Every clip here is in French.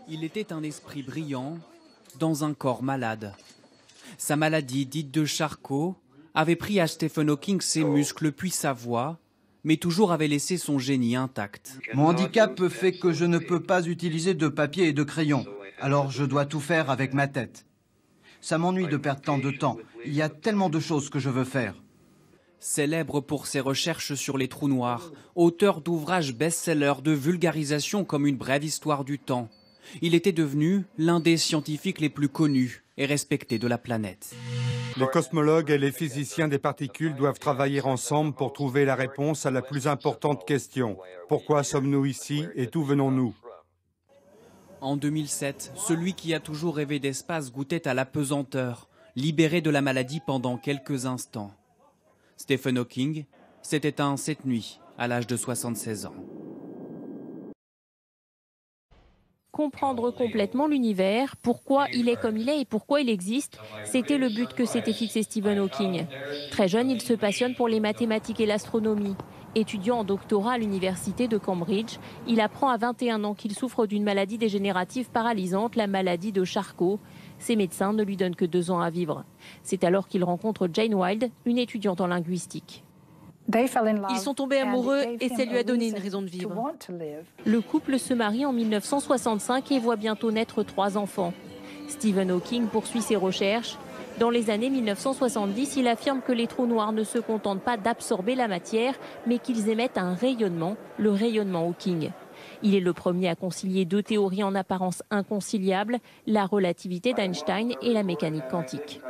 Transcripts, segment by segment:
Il était un esprit brillant dans un corps malade. Sa maladie, dite de Charcot, avait pris à Stephen Hawking ses muscles puis sa voix, mais toujours avait laissé son génie intact. Mon handicap fait que je ne peux pas utiliser de papier et de crayon, alors je dois tout faire avec ma tête. Ça m'ennuie de perdre tant de temps, il y a tellement de choses que je veux faire. Célèbre pour ses recherches sur les trous noirs, auteur d'ouvrages best-sellers de vulgarisation comme Une brève histoire du temps, il était devenu l'un des scientifiques les plus connus et respectés de la planète. Les cosmologues et les physiciens des particules doivent travailler ensemble pour trouver la réponse à la plus importante question. Pourquoi sommes-nous ici et d'où venons-nous ? En 2007, celui qui a toujours rêvé d'espace goûtait à l'apesanteur, libéré de la maladie pendant quelques instants. Stephen Hawking s'est éteint cette nuit, à l'âge de 76 ans. Comprendre complètement l'univers, pourquoi il est comme il est et pourquoi il existe, c'était le but que s'était fixé Stephen Hawking. Très jeune, il se passionne pour les mathématiques et l'astronomie. Étudiant en doctorat à l'université de Cambridge, il apprend à 21 ans qu'il souffre d'une maladie dégénérative paralysante, la maladie de Charcot. Ses médecins ne lui donnent que 2 ans à vivre. C'est alors qu'il rencontre Jane Wilde, une étudiante en linguistique. Ils sont tombés amoureux et ça lui a donné une raison de vivre. Le couple se marie en 1965 et voit bientôt naître 3 enfants. Stephen Hawking poursuit ses recherches. Dans les années 1970, il affirme que les trous noirs ne se contentent pas d'absorber la matière, mais qu'ils émettent un rayonnement, le rayonnement Hawking. Il est le premier à concilier 2 théories en apparence inconciliables, la relativité d'Einstein et la mécanique quantique.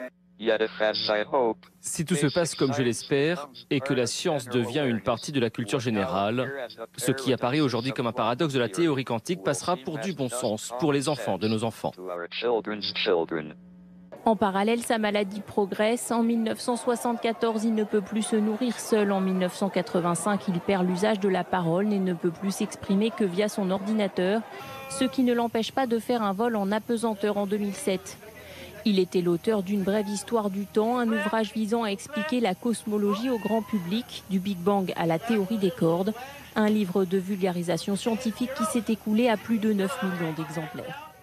Si tout se passe comme je l'espère et que la science devient une partie de la culture générale, ce qui apparaît aujourd'hui comme un paradoxe de la théorie quantique passera pour du bon sens pour les enfants de nos enfants. En parallèle, sa maladie progresse. En 1974, il ne peut plus se nourrir seul. En 1985, il perd l'usage de la parole et ne peut plus s'exprimer que via son ordinateur, ce qui ne l'empêche pas de faire un vol en apesanteur en 2007. Il était l'auteur d'Une brève histoire du temps, un ouvrage visant à expliquer la cosmologie au grand public, du Big Bang à la théorie des cordes, un livre de vulgarisation scientifique qui s'est écoulé à plus de 9 millions d'exemplaires.